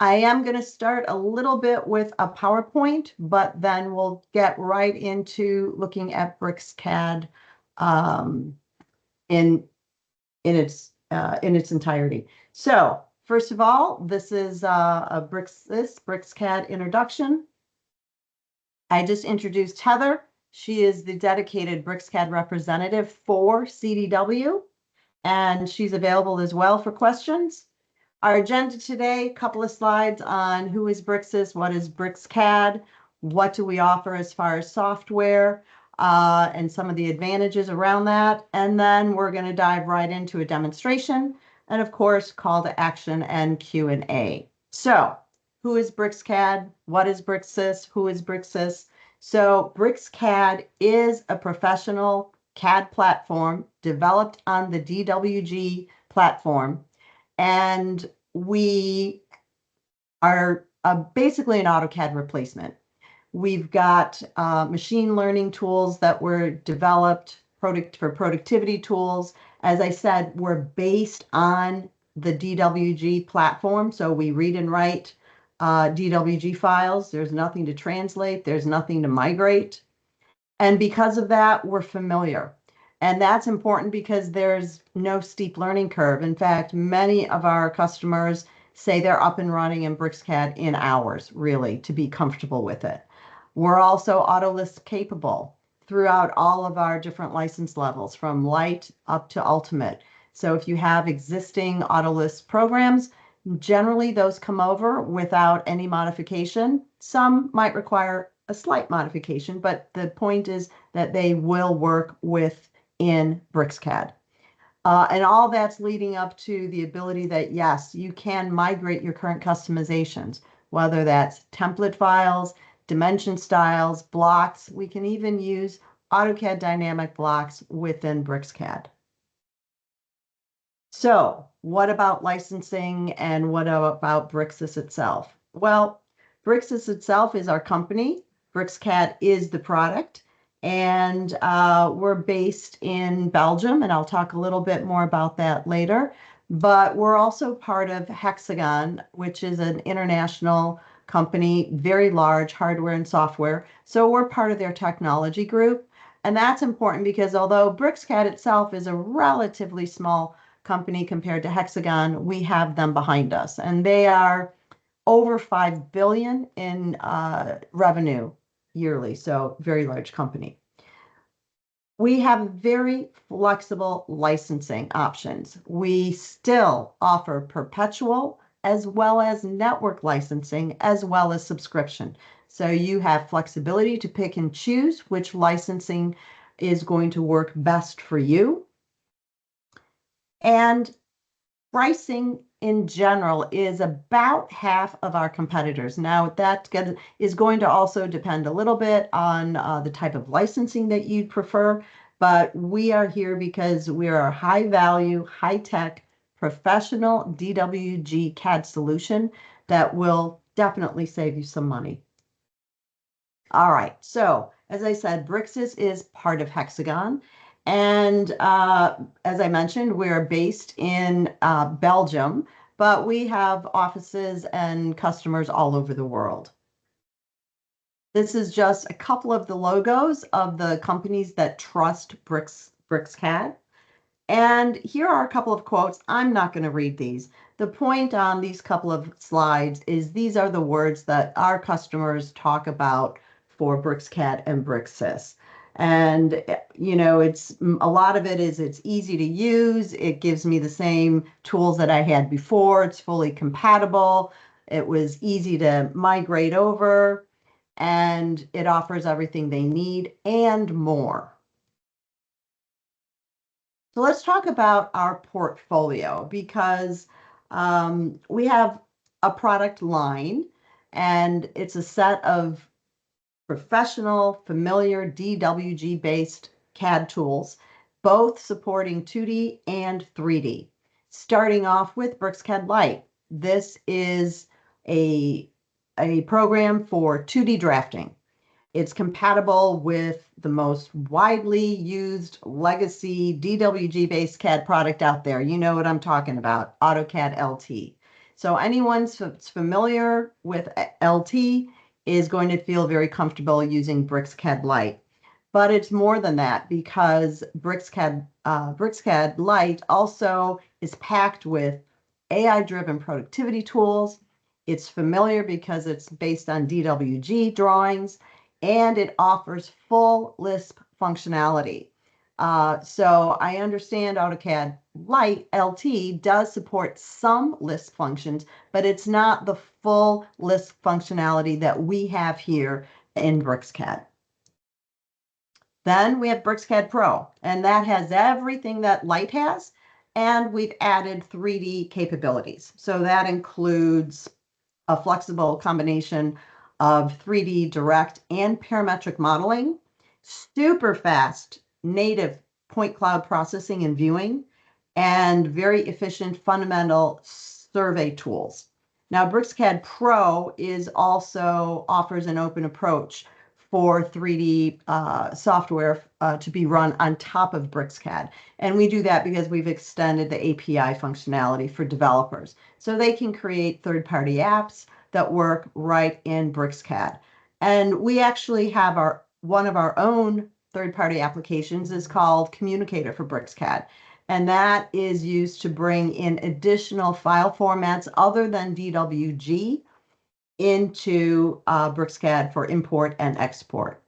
I am going to start a little bit with a PowerPoint, but then we'll get right into looking at BricsCAD in its entirety. So first of all, this is a BricsCAD introduction. I just introduced Heather. She is the dedicated BricsCAD representative for CDW, and she's available as well for questions. Our agenda today, a couple of slides on who is Bricsys, what is BricsCAD, what do we offer as far as software, and some of the advantages around that. And then we're going to dive right into a demonstration and, of course, call to action and Q&A. So who is BricsCAD? What is Bricsys? Who is Bricsys? So BricsCAD is a professional CAD platform developed on the DWG platform. And we are basically an AutoCAD replacement. We've got machine learning tools that were developed for productivity tools. As I said, we're based on the DWG platform. So we read and write DWG files. There's nothing to translate. There's nothing to migrate. And because of that, we're familiar. And that's important because there's no steep learning curve. In fact, many of our customers say they're up and running in BricsCAD in hours, really, to be comfortable with it. We're also Autolist capable throughout all of our different license levels, from light up to ultimate. So if you have existing Autolist programs, generally those come over without any modification. Some might require a slight modification, but the point is that they will work within BricsCAD. And all that's leading up to the ability that, yes, you can migrate your current customizations, whether that's template files, dimension styles, blocks. We can even use AutoCAD dynamic blocks within BricsCAD. So what about licensing and what about Bricsys itself? Well, Bricsys itself is our company. BricsCAD is the product, and we're based in Belgium, and I'll talk a little bit more about that later. But we're also part of Hexagon, which is an international company, very large hardware and software. So we're part of their technology group. And that's important because although BricsCAD itself is a relatively small company compared to Hexagon, we have them behind us. And they are over $5 billion in revenue yearly, so very large company. We have very flexible licensing options. We still offer perpetual as well as network licensing, as well as subscription. So you have flexibility to pick and choose which licensing is going to work best for you. And pricing in general is about half of our competitors. Now, that is going to also depend a little bit on the type of licensing that you'd prefer, but we are here because we are a high value, high tech, professional DWG CAD solution that will definitely save you some money. All right, so as I said, Bricsys is part of Hexagon. And as I mentioned, we're based in Belgium, but we have offices and customers all over the world. This is just a couple of the logos of the companies that trust BricsCAD. And here are a couple of quotes. I'm not going to read these. The point on these couple of slides is these are the words that our customers talk about for BricsCAD and Bricsys. And, you know, it's a lot of it is it's easy to use. It gives me the same tools that I had before. It's fully compatible. It was easy to migrate over, and it offers everything they need and more. So let's talk about our portfolio, because we have a product line, and it's a set of professional, familiar DWG-based CAD tools, both supporting 2D and 3D. Starting off with BricsCAD Lite. This is a program for 2D drafting. It's compatible with the most widely used legacy DWG-based CAD product out there. You know what I'm talking about, AutoCAD LT. So anyone that's familiar with LT is going to feel very comfortable using BricsCAD Lite. But it's more than that, because BricsCAD Lite also is packed with AI-driven productivity tools. It's familiar because it's based on DWG drawings, and it offers full Lisp functionality. So I understand AutoCAD Lite LT does support some Lisp functions, but it's not the full Lisp functionality that we have here in BricsCAD. Then we have BricsCAD Pro, and that has everything that Lite has, and we've added 3D capabilities. So that includes a flexible combination of 3D direct and parametric modeling, super fast native point cloud processing and viewing, and very efficient fundamental survey tools. Now, BricsCAD Pro also offers an open approach for 3D software to be run on top of BricsCAD. And we do that because we've extended the API functionality for developers, so they can create third-party apps that work right in BricsCAD. And we actually have one of our own third-party applications is called Communicator for BricsCAD. And that is used to bring in additional file formats other than DWG into BricsCAD for import and export.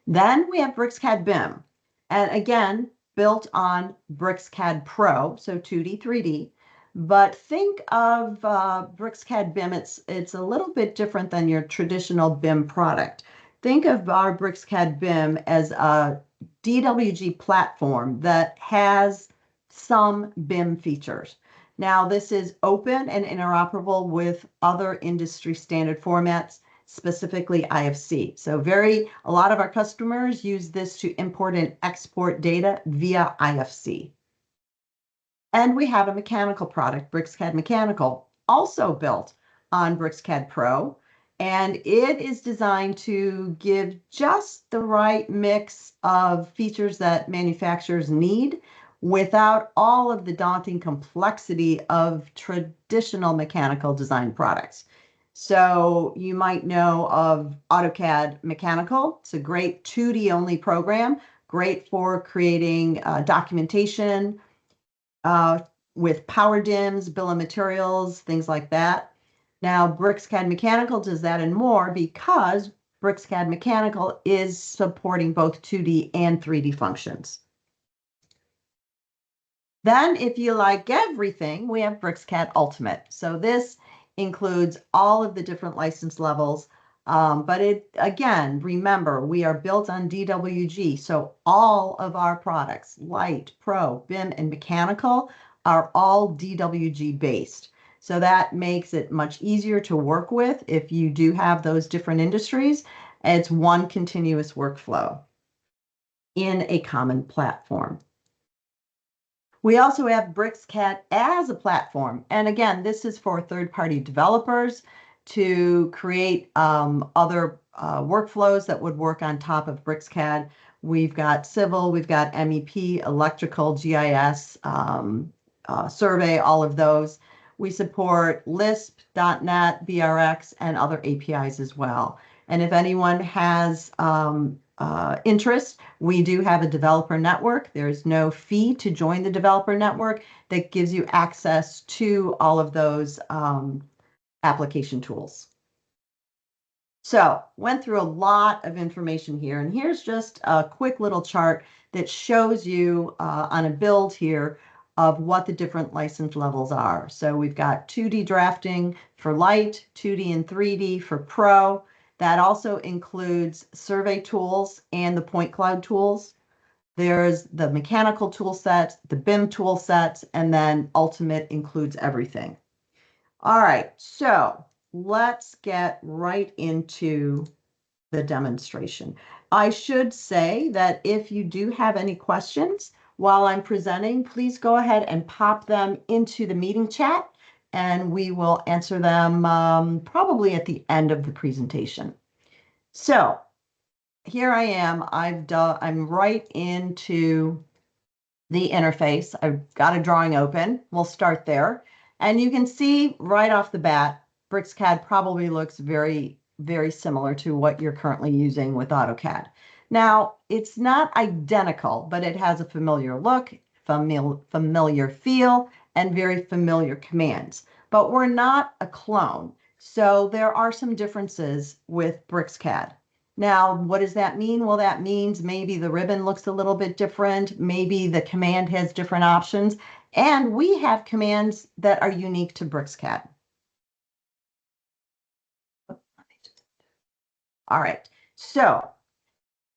Then we have BricsCAD BIM, and again, built on BricsCAD Pro, so 2D, 3D. But think of BricsCAD BIM, it's a little bit different than your traditional BIM product. Think of our BricsCAD BIM as a DWG platform that has some BIM features. Now, this is open and interoperable with other industry standard formats, specifically IFC. So a lot of our customers use this to import and export data via IFC. And we have a mechanical product, BricsCAD Mechanical, also built on BricsCAD Pro. And it is designed to give just the right mix of features that manufacturers need without all of the daunting complexity of traditional mechanical design products. So you might know of AutoCAD Mechanical. It's a great 2D only program, great for creating documentation with power dims, bill of materials, things like that. Now, BricsCAD Mechanical does that and more because BricsCAD Mechanical is supporting both 2D and 3D functions. Then, if you like everything, we have BricsCAD Ultimate. So this includes all of the different license levels. But again, remember, we are built on DWG. So all of our products, Lite, Pro, BIM, and Mechanical, are all DWG based. So that makes it much easier to work with if you do have those different industries. It's one continuous workflow in a common platform. We also have BricsCAD as a platform. And again, this is for third-party developers to create other workflows that would work on top of BricsCAD. We've got civil, we've got MEP, electrical, GIS, survey, all of those. We support Lisp, .NET, BRX, and other APIs as well. And if anyone has interest, we do have a developer network. There's no fee to join the developer network that gives you access to all of those application tools. So went through a lot of information here, and here's just a quick little chart that shows you on a build here of what the different license levels are. So we've got 2D drafting for Lite, 2D and 3D for Pro. That also includes survey tools and the point cloud tools. There's the mechanical tool set, the BIM tool set, and then Ultimate includes everything. All right, so let's get right into the demonstration. I should say that if you do have any questions while I'm presenting, please go ahead and pop them into the meeting chat, and we will answer them probably at the end of the presentation. So here I am. I'm right into the interface. I've got a drawing open. We'll start there. And you can see right off the bat, BricsCAD probably looks very, very similar to what you're currently using with AutoCAD. Now, it's not identical, but it has a familiar look, familiar feel, and very familiar commands. But we're not a clone. So there are some differences with BricsCAD. Now, what does that mean? Well, that means maybe the ribbon looks a little bit different. Maybe the command has different options. And we have commands that are unique to BricsCAD. All right. So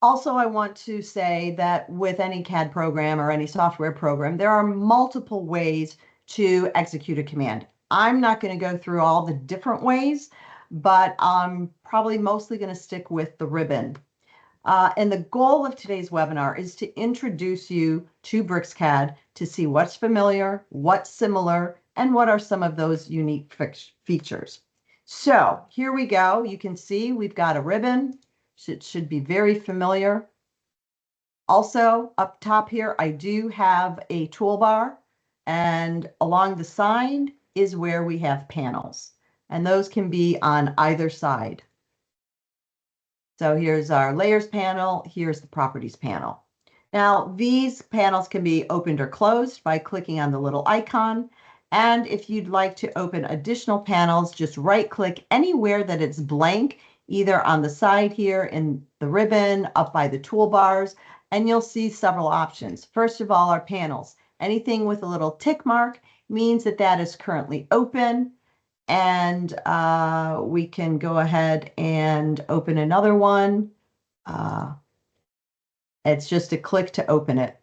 also, I want to say that with any CAD program or any software program, there are multiple ways to execute a command. I'm not going to go through all the different ways, but I'm probably mostly going to stick with the ribbon. And the goal of today's webinar is to introduce you to BricsCAD to see what's familiar, what's similar, and what are some of those unique features. So here we go. You can see we've got a ribbon. It should be very familiar. Also, up top here, I do have a toolbar, and along the side is where we have panels, and those can be on either side. So here's our layers panel, here's the properties panel. Now, these panels can be opened or closed by clicking on the little icon. And if you'd like to open additional panels, just right-click anywhere that it's blank, either on the side here in the ribbon, up by the toolbars, and you'll see several options. First of all, our panels. Anything with a little tick mark means that that is currently open. And we can go ahead and open another one. It's just a click to open it.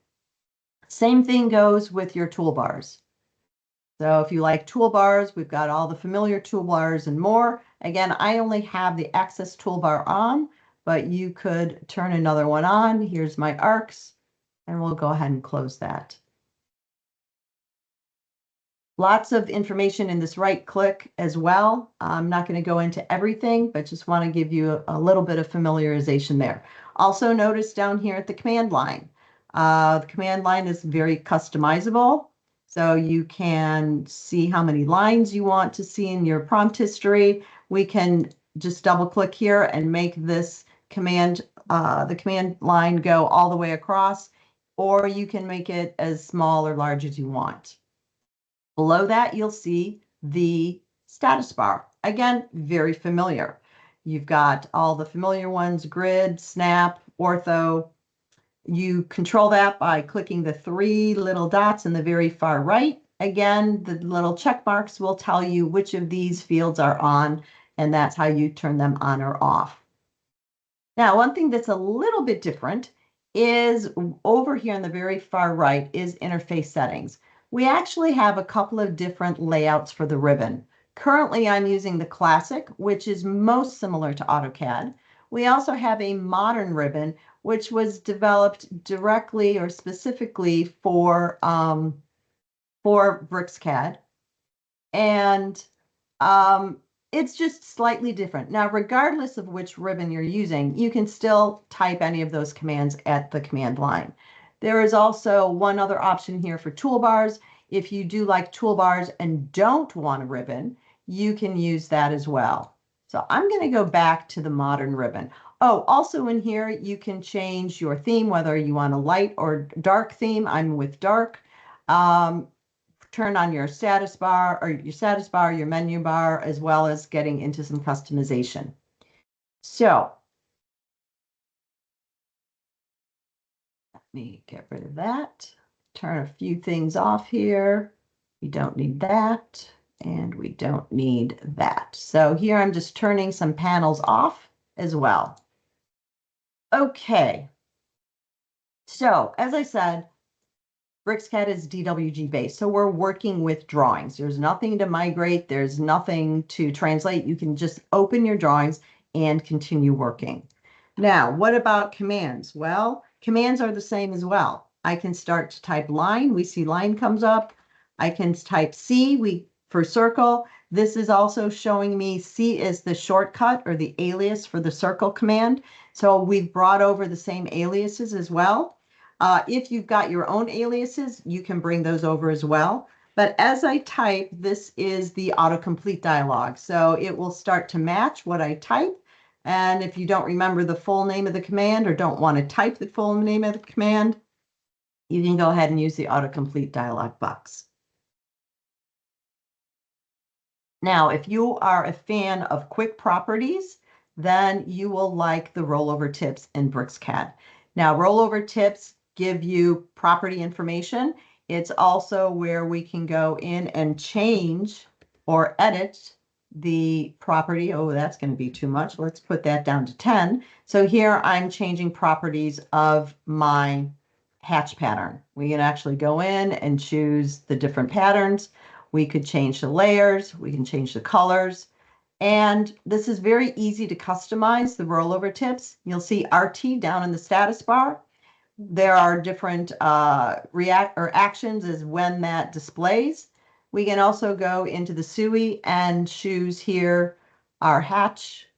Same thing goes with your toolbars. So if you like toolbars, we've got all the familiar toolbars and more. Again, I only have the Access toolbar on, but you could turn another one on. Here's my arcs, and we'll go ahead and close that. Lots of information in this right click as well. I'm not going to go into everything, but just want to give you a little bit of familiarization there. Also notice down here at the command line. The command line is very customizable. So you can see how many lines you want to see in your prompt history. We can just double click here and make this command, the command line go all the way across, or you can make it as small or large as you want. Below that, you'll see the status bar. Again, very familiar. You've got all the familiar ones, grid, snap, ortho. You control that by clicking the three little dots in the very far right. Again, the little check marks will tell you which of these fields are on, and that's how you turn them on or off. Now, one thing that's a little bit different is over here on the very far right is interface settings. We actually have a couple of different layouts for the ribbon. Currently, I'm using the Classic, which is most similar to AutoCAD. We also have a modern ribbon, which was developed directly or specifically for BricsCAD. And it's just slightly different. Now, regardless of which ribbon you're using, you can still type any of those commands at the command line. There is also one other option here for toolbars. If you do like toolbars and don't want a ribbon, you can use that as well. So I'm going to go back to the modern ribbon. Oh, also in here, you can change your theme, whether you want a light or dark theme. I'm with dark. Turn on your status bar, your menu bar, as well as getting into some customization. So let me get rid of that. Turn a few things off here. We don't need that, and we don't need that. So here I'm just turning some panels off as well. Okay. So as I said, BricsCAD is DWG based, so we're working with drawings. There's nothing to migrate. There's nothing to translate. You can just open your drawings and continue working. Now, what about commands? Well, commands are the same as well. I can start to type line. We see line comes up. I can type C for circle. This is also showing me C is the shortcut or the alias for the circle command. So we've brought over the same aliases as well. If you've got your own aliases, you can bring those over as well. But as I type, this is the autocomplete dialog. So it will start to match what I type. And if you don't remember the full name of the command or don't want to type the full name of the command, you can go ahead and use the autocomplete dialog box. Now, if you are a fan of quick properties, then you will like the rollover tips in BricsCAD. Now, rollover tips give you property information. It's also where we can go in and change or edit the property. Oh, that's going to be too much. Let's put that down to 10. So here I'm changing properties of my hatch pattern. We can actually go in and choose the different patterns. We could change the layers, we can change the colors, and this is very easy to customize the rollover tips. You'll see RT down in the status bar. There are different actions as when that displays. We can also go into the SUI and choose here our hatch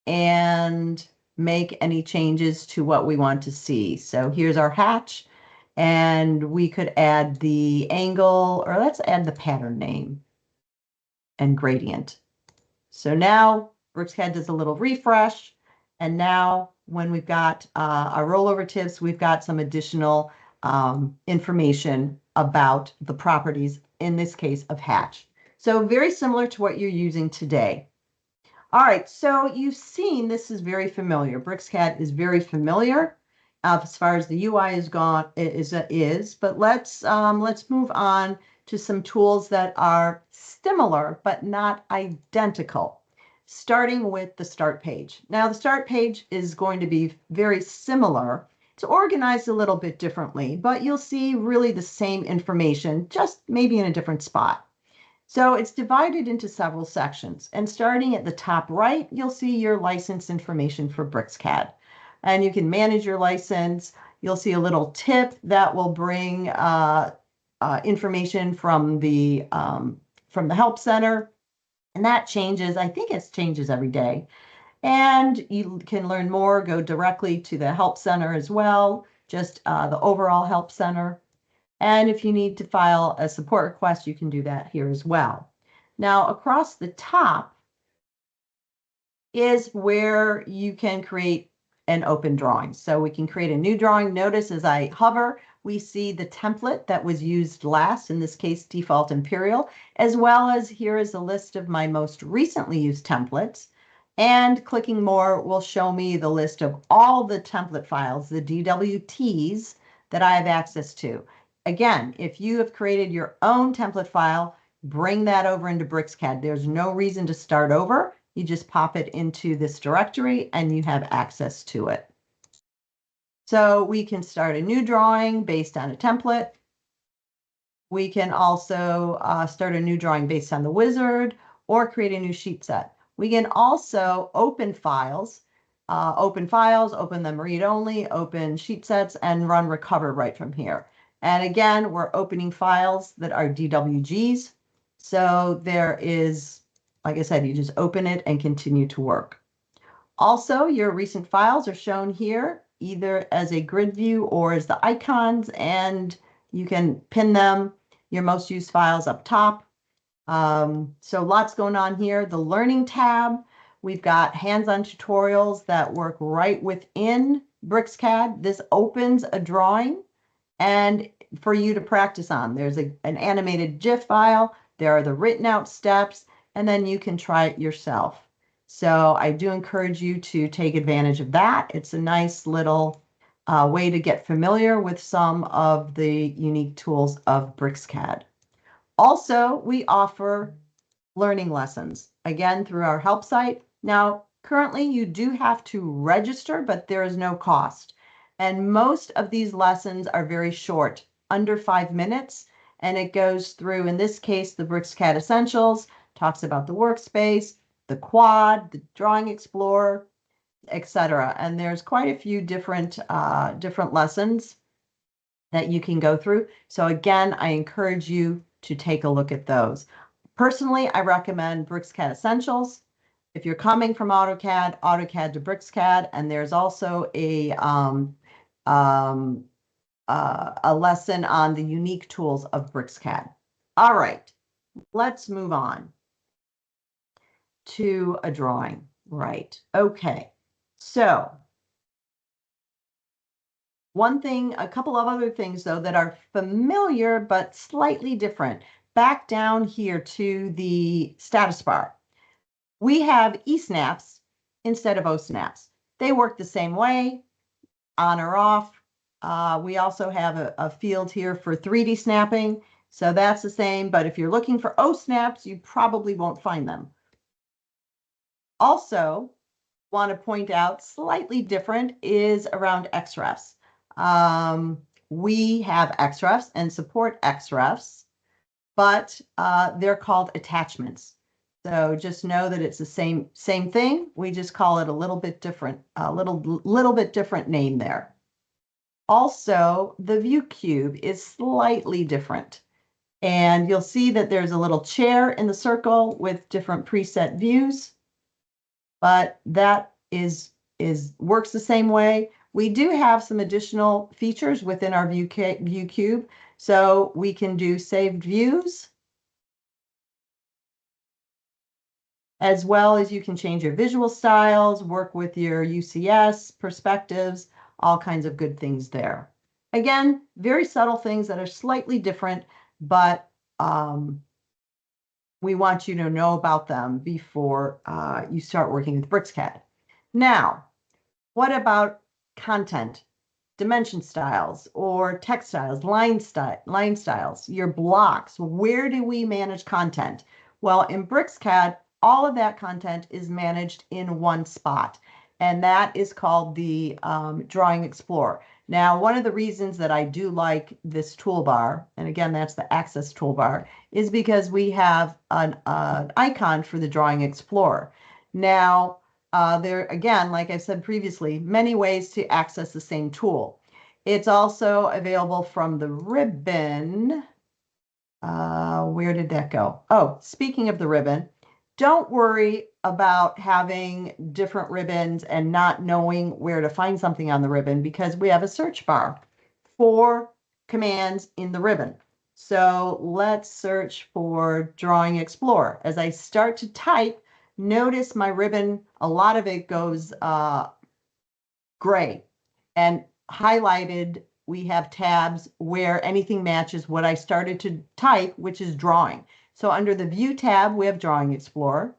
and make any changes to what we want to see. So here's our hatch. And we could add the angle, or let's add the pattern name and gradient. So now BricsCAD does a little refresh. And now when we've got our rollover tips, we've got some additional information about the properties, in this case of hatch. So very similar to what you're using today. All right, so you've seen this is very familiar. BricsCAD is very familiar. As far as the UI is, but let's move on to some tools that are similar but not identical. Starting with the start page. Now the start page is going to be very similar. It's organized a little bit differently, but you'll see really the same information, just maybe in a different spot. So it's divided into several sections, and starting at the top right, you'll see your license information for BricsCAD. And you can manage your license. You'll see a little tip that will bring information from the Help Center. And that changes, I think it changes every day. And you can learn more, go directly to the Help Center as well, just the overall Help Center. And if you need to file a support request, you can do that here as well. Now, across the top is where you can create an open drawing. So we can create a new drawing. Notice as I hover, we see the template that was used last, in this case, default imperial, as well as here is a list of my most recently used templates. And clicking more will show me the list of all the template files, the DWTs, that I have access to. Again, if you have created your own template file, bring that over into BricsCAD. There's no reason to start over. You just pop it into this directory and you have access to it. So we can start a new drawing based on a template. We can also start a new drawing based on the wizard or create a new sheet set. We can also open files, open them read only, open sheet sets, and run recover right from here. And again, we're opening files that are DWGs. So there is, like I said, you just open it and continue to work. Also, your recent files are shown here, either as a grid view or as the icons, and you can pin them, your most used files up top. So lots going on here. The Learning tab, we've got hands-on tutorials that work right within BricsCAD. This opens a drawing and for you to practice on. There's an animated GIF file. There are the written out steps, and then you can try it yourself. So I do encourage you to take advantage of that. It's a nice little way to get familiar with some of the unique tools of BricsCAD. Also, we offer learning lessons, again, through our help site. Now, currently you do have to register, but there is no cost. And most of these lessons are very short, under 5 minutes. And it goes through, in this case, the BricsCAD Essentials, talks about the workspace, the quad, the drawing explorer, etc. And there's quite a few different lessons that you can go through. So again, I encourage you to take a look at those. Personally, I recommend BricsCAD Essentials. If you're coming from AutoCAD, AutoCAD to BricsCAD, and there's also a lesson on the unique tools of BricsCAD. All right, let's move on to a drawing. Right. Okay. So one thing, a couple of other things though that are familiar but slightly different. Back down here to the status bar, we have E-snaps instead of O-snaps. They work the same way, on or off. We also have a field here for 3D snapping, so that's the same, but if you're looking for O-snaps, you probably won't find them. Also, want to point out slightly different is around XREFs. We have XREFs and support XREFs, but they're called attachments. So just know that it's the same thing. We just call it a little bit different, a little bit different name there. Also, the view cube is slightly different. And you'll see that there's a little chair in the circle with different preset views, but that works the same way. We do have some additional features within our view cube. So we can do saved views, as well as you can change your visual styles, work with your UCS, perspectives, all kinds of good things there. Again, very subtle things that are slightly different, but we want you to know about them before you start working with BricsCAD. Now, what about content, dimension styles, or text styles, line styles, your blocks? Where do we manage content? Well, in BricsCAD, all of that content is managed in one spot, and that is called the Drawing Explorer. Now, one of the reasons that I do like this toolbar, and again, that's the Access toolbar, is because we have an icon for the Drawing Explorer. Now, there, again, like I said previously, many ways to access the same tool. It's also available from the ribbon. Where did that go? Oh, speaking of the ribbon, don't worry about having different ribbons and not knowing where to find something on the ribbon, because we have a search bar for commands in the ribbon. So let's search for Drawing Explorer. As I start to type, notice my ribbon, a lot of it goes gray, and highlighted we have tabs where anything matches what I started to type, which is drawing. So under the View tab, we have Drawing Explorer.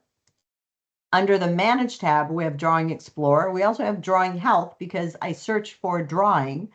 Under the Manage tab, we have Drawing Explorer. We also have Drawing Help because I searched for drawing,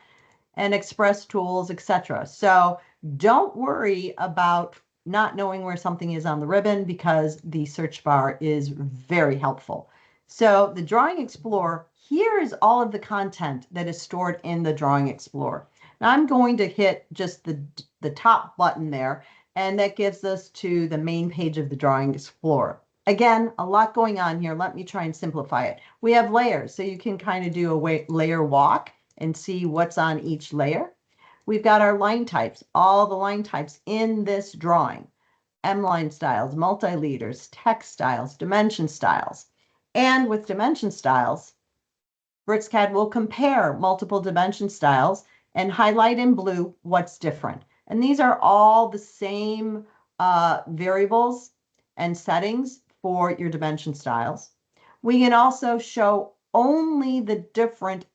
and Express Tools, etc. So don't worry about not knowing where something is on the ribbon, because the search bar is very helpful. So the Drawing Explorer, here is all of the content that is stored in the Drawing Explorer. Now I'm going to hit just the top button there, and that gives us to the main page of the Drawing Explorer. Again, a lot going on here. Let me try and simplify it. We have layers, so you can kind of do a layer walk and see what's on each layer. We've got our line types, all the line types in this drawing. M-line styles, multi-leaders, text styles, dimension styles. And with dimension styles, BricsCAD will compare multiple dimension styles and highlight in blue what's different. And these are all the same variables and settings for your dimension styles. We can also show only the different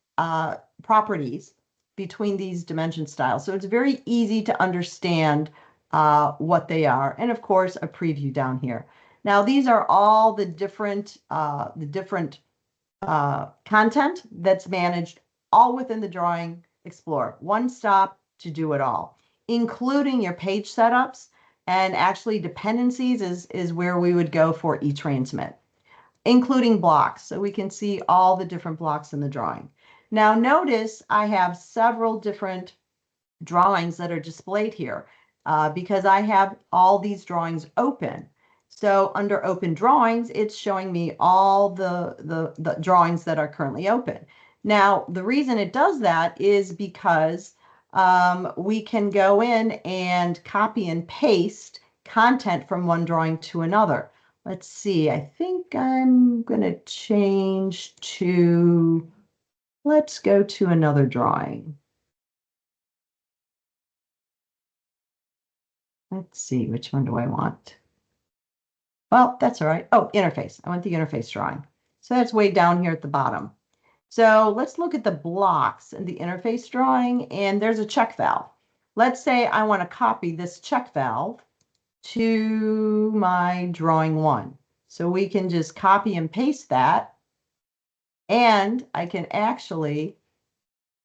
properties between these dimension styles. So it's very easy to understand what they are. And of course, a preview down here. Now, these are all the different content that's managed all within the Drawing Explorer. One stop to do it all, including your page setups, and actually dependencies is where we would go for e-transmit, including blocks. So we can see all the different blocks in the drawing. Now notice I have several different drawings that are displayed here because I have all these drawings open. So under Open Drawings, it's showing me all the drawings that are currently open. Now, the reason it does that is because we can go in and copy and paste content from one drawing to another. Let's see, I think I'm going to change to, let's go to another drawing. Let's see, which one do I want? Well, that's all right. Oh, interface. I want the interface drawing. So that's way down here at the bottom. So let's look at the blocks in the interface drawing, and there's a check valve. Let's say I want to copy this check valve to my drawing one. So we can just copy and paste that, and I can actually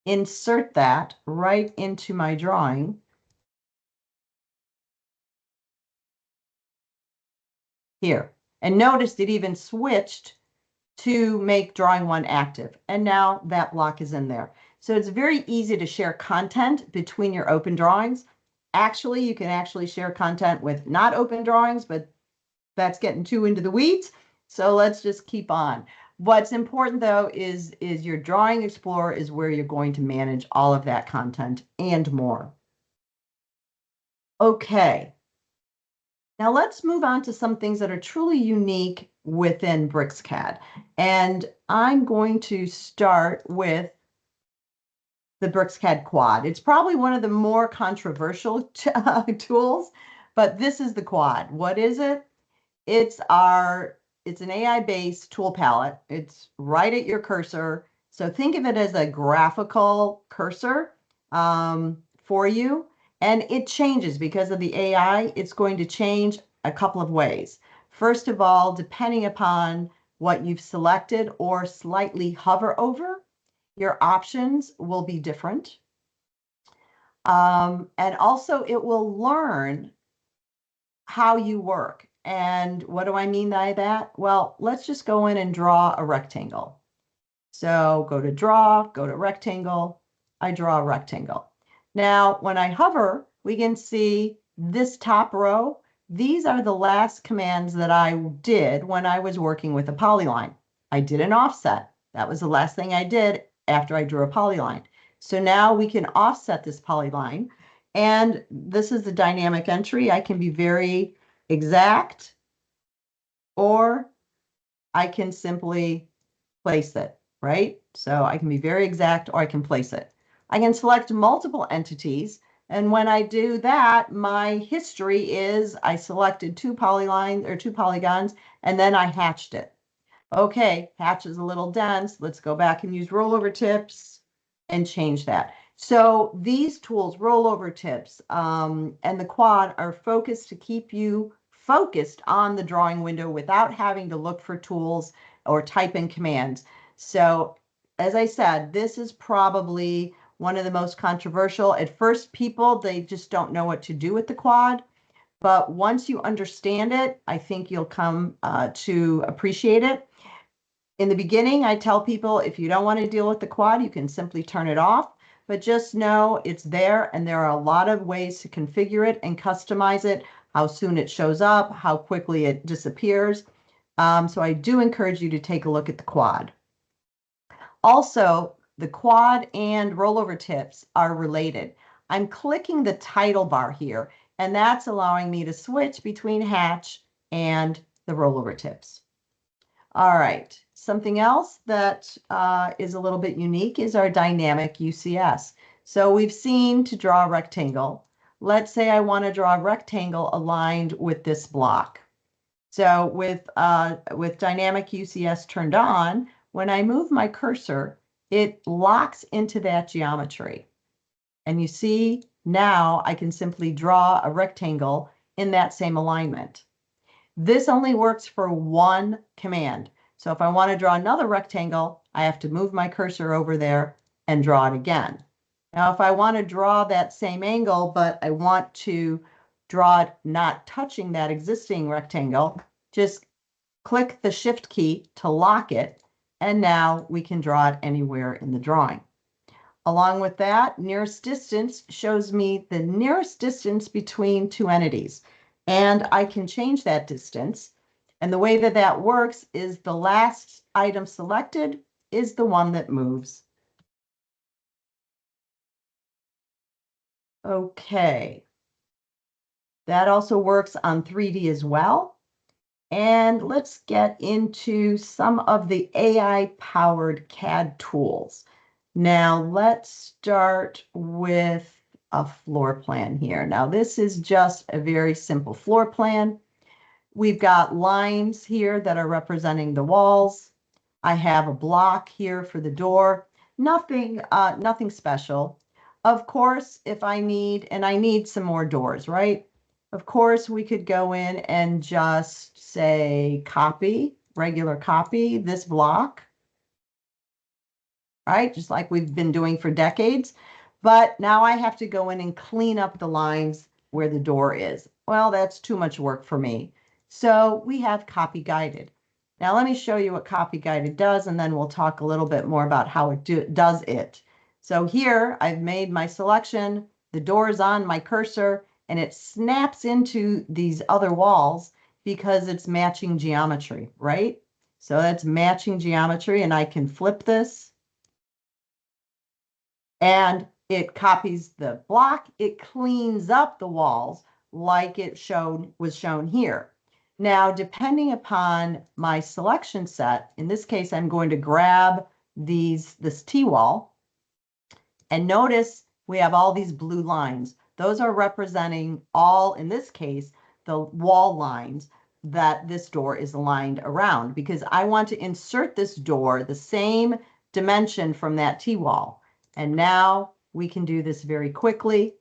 insert that right into my drawing here. And notice it even switched to make drawing one active. And now that block is in there. So it's very easy to share content between your open drawings. Actually, you can actually share content with not open drawings, but that's getting too into the weeds. So let's just keep on. What's important though is your Drawing Explorer is where you're going to manage all of that content and more. Okay. Now let's move on to some things that are truly unique within BricsCAD. And I'm going to start with the BricsCAD Quad. It's probably one of the more controversial tools, but this is the Quad. What is it? It's an AI-based tool palette. It's right at your cursor. So think of it as a graphical cursor for you. And it changes because of the AI. It's going to change a couple of ways. First of all, depending upon what you've selected or slightly hover over, your options will be different. And also it will learn how you work. And what do I mean by that? Well, let's just go in and draw a rectangle. So go to draw, go to rectangle. I draw a rectangle. Now, when I hover, we can see this top row. These are the last commands that I did when I was working with a polyline. I did an offset. That was the last thing I did after I drew a polyline. So now we can offset this polyline. And this is the dynamic entry. I can be very exact, or I can simply place it, right? So I can be very exact, or I can place it. I can select multiple entities. And when I do that, my history is I selected two polygons, and then I hatched it. Okay, hatch is a little dense. Let's go back and use rollover tips and change that. So these tools, rollover tips, and the quad are focused to keep you focused on the drawing window without having to look for tools or type in commands. So as I said, this is probably one of the most controversial. At first, they just don't know what to do with the quad. But once you understand it, I think you'll come to appreciate it. In the beginning, I tell people if you don't want to deal with the quad, you can simply turn it off. But just know it's there, and there are a lot of ways to configure it and customize it, how soon it shows up, how quickly it disappears. So I do encourage you to take a look at the quad. Also, the quad and rollover tips are related. I'm clicking the title bar here, and that's allowing me to switch between hatch and the rollover tips. All right, something else that is a little bit unique is our dynamic UCS. So we've seen to draw a rectangle. Let's say I want to draw a rectangle aligned with this block. So with dynamic UCS turned on, when I move my cursor, it locks into that geometry. And you see now I can simply draw a rectangle in that same alignment. This only works for one command. So if I want to draw another rectangle, I have to move my cursor over there and draw it again. Now, if I want to draw that same angle, but I want to draw it not touching that existing rectangle, just click the Shift key to lock it, and now we can draw it anywhere in the drawing. Along with that, nearest distance shows me the nearest distance between two entities. And I can change that distance. And the way that that works is the last item selected is the one that moves. Okay. That also works on 3D as well. And let's get into some of the AI-powered CAD tools. Now let's start with a floor plan here. Now, this is just a very simple floor plan. We've got lines here that are representing the walls. I have a block here for the door. Nothing special. Of course, if I need, and I need some more doors, right? Of course, we could go in and just say copy, regular copy this block, right? Just like we've been doing for decades. But now I have to go in and clean up the lines where the door is. Well, that's too much work for me. So we have copy guided. Now let me show you what copy guided does, and then we'll talk a little bit more about how it does it. So here I've made my selection, the door is on my cursor, and it snaps into these other walls because it's matching geometry, right? So that's matching geometry, and I can flip this, and it copies the block, it cleans up the walls like it was shown here. Now, depending upon my selection set, in this case, I'm going to grab this T-wall, and notice we have all these blue lines. Those are representing all, in this case, the wall lines that this door is aligned around, because I want to insert this door the same dimension from that T-wall. And now we can do this very quickly.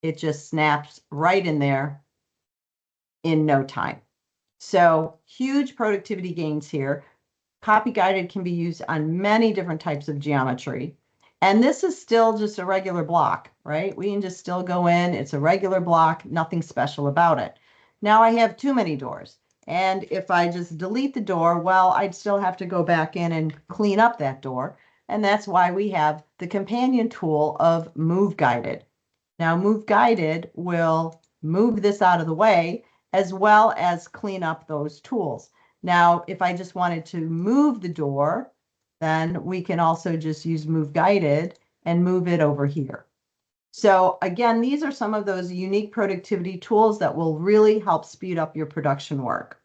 It just snaps right in there in no time. So huge productivity gains here. Copy guided can be used on many different types of geometry. And this is still just a regular block, right? We can just still go in. It's a regular block, nothing special about it. Now I have too many doors. And if I just delete the door, well, I'd still have to go back in and clean up that door. And that's why we have the companion tool of Move Guided. Now, Move Guided will move this out of the way as well as clean up those tools. Now, if I just wanted to move the door, then we can also just use Move Guided and move it over here. So again, these are some of those unique productivity tools that will really help speed up your production work.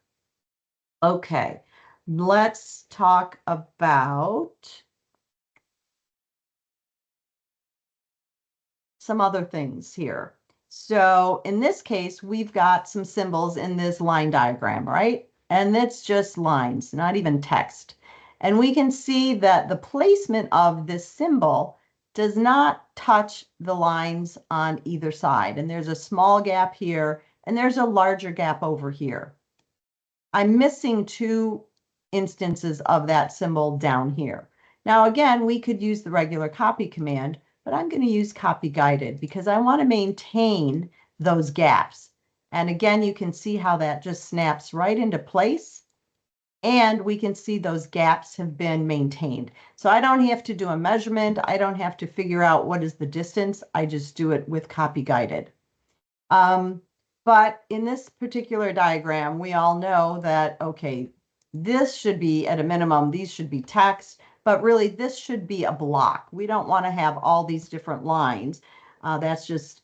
Okay, let's talk about some other things here. So in this case, we've got some symbols in this line diagram, right? And it's just lines, not even text. And we can see that the placement of this symbol does not touch the lines on either side. And there's a small gap here, and there's a larger gap over here. I'm missing two instances of that symbol down here. Now, again, we could use the regular copy command, but I'm going to use copy guided because I want to maintain those gaps. And again, you can see how that just snaps right into place. And we can see those gaps have been maintained. So I don't have to do a measurement. I don't have to figure out what is the distance. I just do it with copy guided. But in this particular diagram, we all know that, okay, this should be at a minimum, these should be text, but really this should be a block. We don't want to have all these different lines. That's just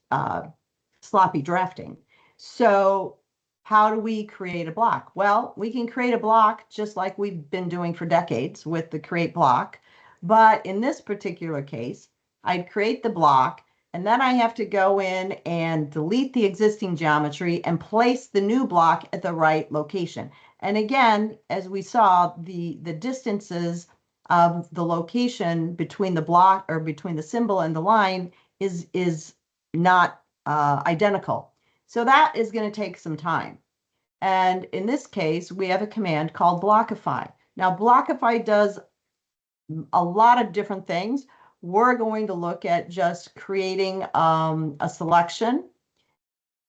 sloppy drafting. So how do we create a block? Well, we can create a block just like we've been doing for decades with the create block. But in this particular case, I'd create the block, and then I have to go in and delete the existing geometry and place the new block at the right location. And again, as we saw, the distances of the location between the block or between the symbol and the line is not identical. So that is going to take some time. And in this case, we have a command called Blockify. Now, Blockify does a lot of different things. We're going to look at just creating a selection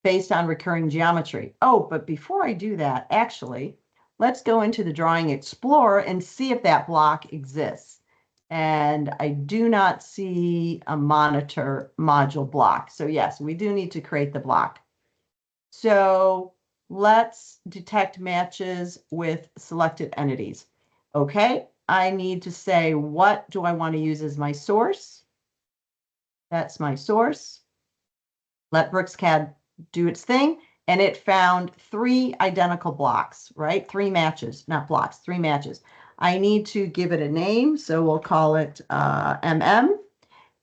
based on recurring geometry. Oh, but before I do that, actually, let's go into the Drawing Explorer and see if that block exists. And I do not see a monitor module block. So yes, we do need to create the block. So let's detect matches with selected entities. Okay, I need to say, what do I want to use as my source? That's my source. Let BricsCAD do its thing. And it found 3 identical blocks, right? 3 matches, not blocks, 3 matches. I need to give it a name, so we'll call it MM.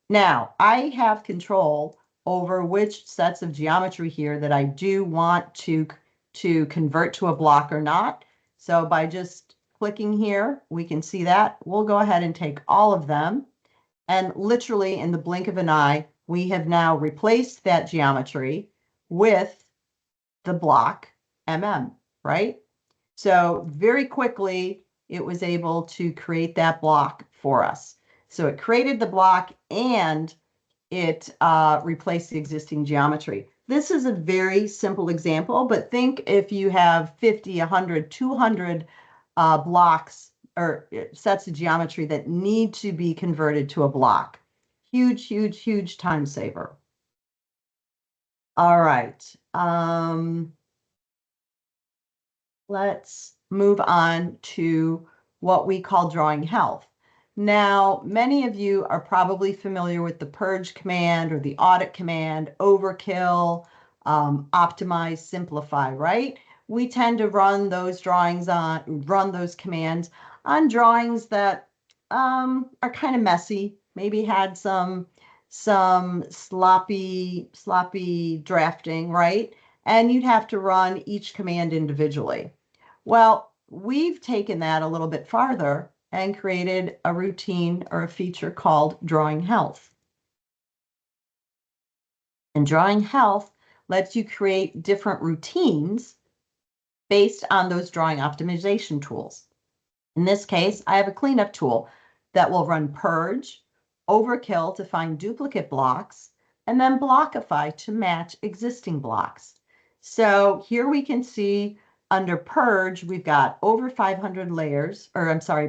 Now, I have control over which sets of geometry here that I do want to convert to a block or not. So by just clicking here, we can see that. We'll go ahead and take all of them. And literally in the blink of an eye, we have now replaced that geometry with the block right? So very quickly, it was able to create that block for us. So it created the block and it replaced the existing geometry. This is a very simple example, but think if you have 50, 100, 200 blocks or sets of geometry that need to be converted to a block. Huge, huge, huge time saver. All right. Let's move on to what we call drawing health. Now, many of you are probably familiar with the purge command or the audit command, overkill, optimize, simplify, right? We tend to run those commands on drawings that are kind of messy, maybe had some sloppy drafting, right? And you'd have to run each command individually. Well, we've taken that a little bit farther and created a routine or a feature called drawing health. And drawing health lets you create different routines based on those drawing optimization tools. In this case, I have a cleanup tool that will run purge, overkill to find duplicate blocks, and then blockify to match existing blocks. So here we can see under purge, we've got over 500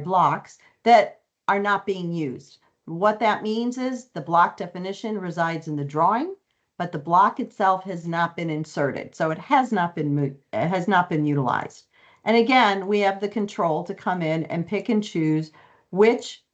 blocks that are not being used. What that means is the block definition resides in the drawing, but the block itself has not been inserted. So it has not been utilized. And again, we have the control to come in and pick and choose which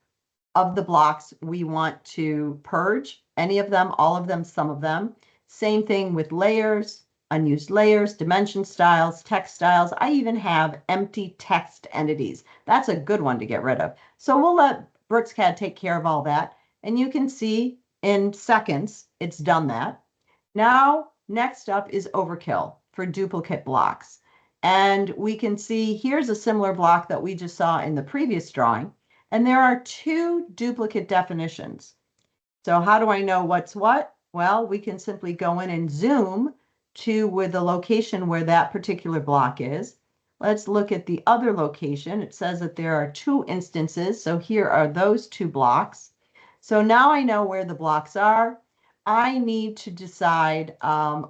of the blocks we want to purge, any of them, all of them, some of them. Same thing with layers, unused layers, dimension styles, text styles. I even have empty text entities. That's a good one to get rid of. So we'll let BricsCAD take care of all that. And you can see in seconds, it's done that. Now, next up is overkill for duplicate blocks. And we can see here's a similar block that we just saw in the previous drawing. And there are two duplicate definitions. So how do I know what's what? Well, we can simply go in and zoom to with the location where that particular block is. Let's look at the other location. It says that there are two instances. So here are those two blocks. So now I know where the blocks are. I need to decide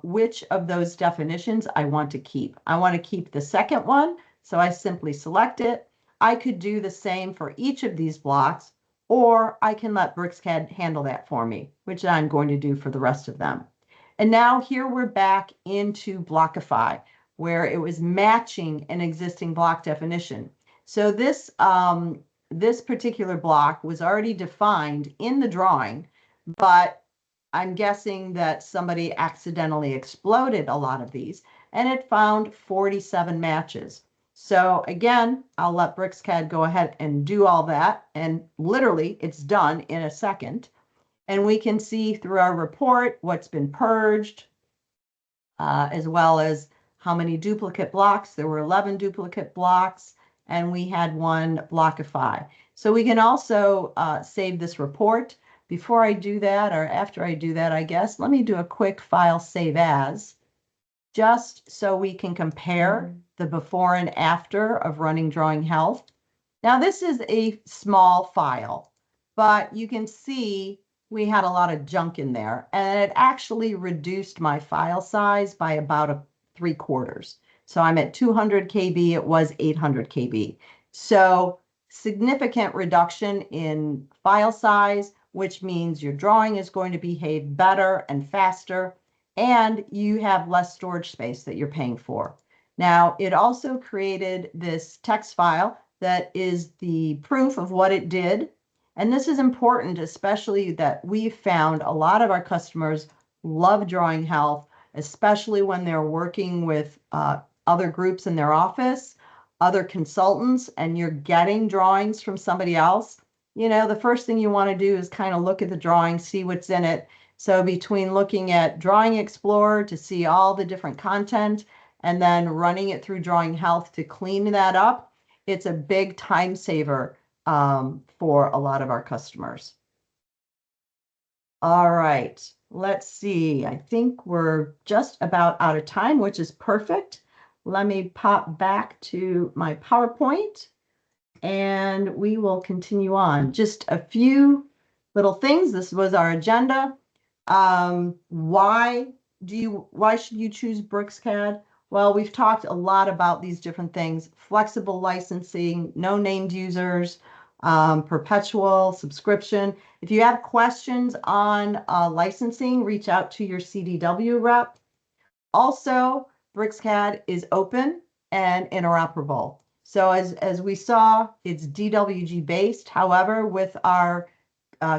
which of those definitions I want to keep. I want to keep the second one, so I simply select it. I could do the same for each of these blocks, or I can let BricsCAD handle that for me, which I'm going to do for the rest of them. And now here we're back into Blockify, where it was matching an existing block definition. So this particular block was already defined in the drawing, but I'm guessing that somebody accidentally exploded a lot of these, and it found 47 matches. So again, I'll let BricsCAD go ahead and do all that, and literally it's done in a second. And we can see through our report what's been purged, as well as how many duplicate blocks. There were 11 duplicate blocks, and we had one blockify. So we can also save this report. Before I do that, or after I do that, I guess, let me do a quick file save as, just so we can compare the before and after of running drawing health. Now this is a small file, but you can see we had a lot of junk in there, and it actually reduced my file size by about 3/4. So I'm at 200 KB, it was 800 KB. So significant reduction in file size, which means your drawing is going to behave better and faster, and you have less storage space that you're paying for. Now, it also created this text file that is the proof of what it did. And this is important, especially that we've found a lot of our customers love drawing health, especially when they're working with other groups in their office, other consultants, and you're getting drawings from somebody else. You know, the first thing you want to do is kind of look at the drawing, see what's in it, So between looking at Drawing Explorer to see all the different content and then running it through Drawing Health to clean that up, it's a big time saver for a lot of our customers. All right, let's see. I think we're just about out of time, which is perfect. Let me pop back to my PowerPoint and we will continue on. Just a few little things. This was our agenda. Why should you choose BricsCAD? Well, we've talked a lot about these different things: flexible licensing, no named users, perpetual subscription. If you have questions on licensing, reach out to your CDW rep. Also, BricsCAD is open and interoperable. So as we saw, it's DWG based. However, with our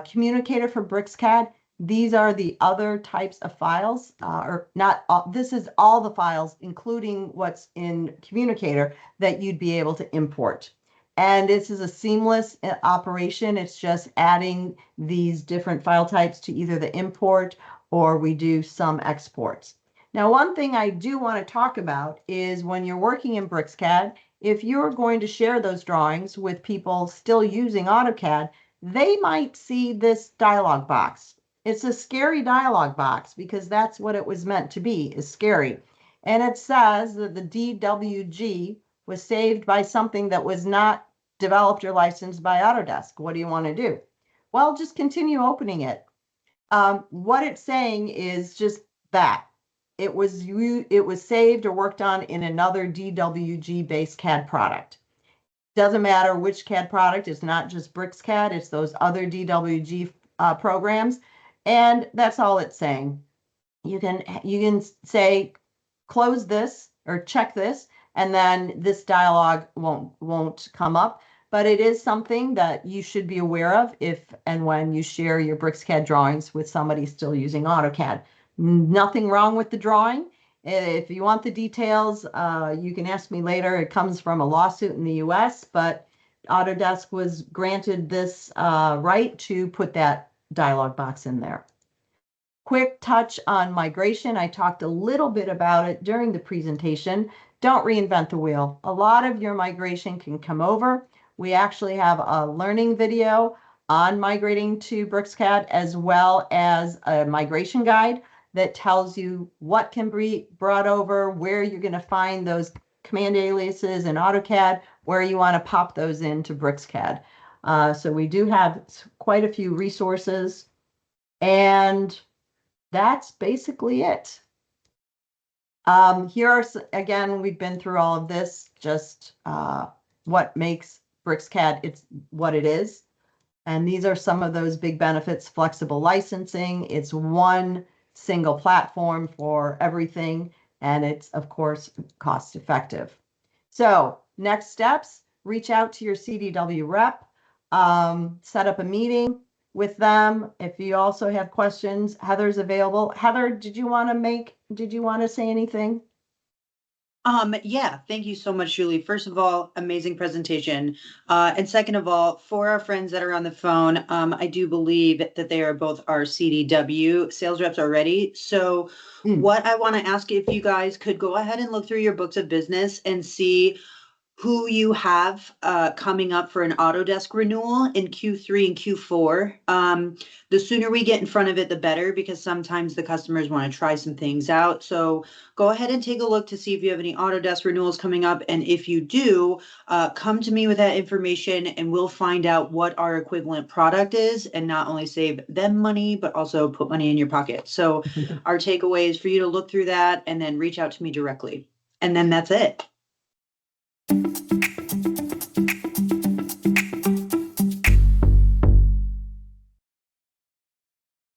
communicator for BricsCAD, these are the other types of files, or not all, this is all the files, including what's in communicator, that you'd be able to import. And this is a seamless operation. It's just adding these different file types to either the import or we do some exports. Now, one thing I do want to talk about is when you're working in BricsCAD, if you're going to share those drawings with people still using AutoCAD, they might see this dialog box. It's a scary dialog box because that's what it was meant to be, is scary. And it says that the DWG was saved by something that was not developed or licensed by Autodesk. What do you want to do? Well, just continue opening it. What it's saying is just that. It was saved or worked on in another DWG-based CAD product. Doesn't matter which CAD product. It's not just BricsCAD. It's those other DWG programs. And that's all it's saying. You can say, close this or check this, and then this dialog won't come up. But it is something that you should be aware of if and when you share your BricsCAD drawings with somebody still using AutoCAD. Nothing wrong with the drawing. If you want the details, you can ask me later. It comes from a lawsuit in the US, but Autodesk was granted this right to put that dialog box in there. Quick touch on migration. I talked a little bit about it during the presentation. Don't reinvent the wheel. A lot of your migration can come over. We actually have a learning video on migrating to BricsCAD, as well as a migration guide that tells you what can be brought over, where you're going to find those command aliases in AutoCAD, where you want to pop those into BricsCAD. So we do have quite a few resources, and that's basically it. Here are, again, we've been through all of this, just what makes BricsCAD it's what it is. And these are some of those big benefits: flexible licensing. It's one single platform for everything, and it's, of course, cost effective. So next steps: reach out to your CDW rep, set up a meeting with them. If you also have questions, Heather's available. Heather, did you want to say anything? Yeah, thank you so much, Julie. First of all, amazing presentation. And second of all, for our friends that are on the phone, I do believe that they are both our CDW sales reps already. So what I want to ask, if you guys could go ahead and look through your books of business and see who you have coming up for an Autodesk renewal in Q3 and Q4. The sooner we get in front of it, the better, because sometimes the customers want to try some things out. So go ahead and take a look to see if you have any Autodesk renewals coming up. And if you do, come to me with that information and we'll find out what our equivalent product is, and not only save them money, but also put money in your pocket. So our takeaway is for you to look through that and then reach out to me directly. And then that's it.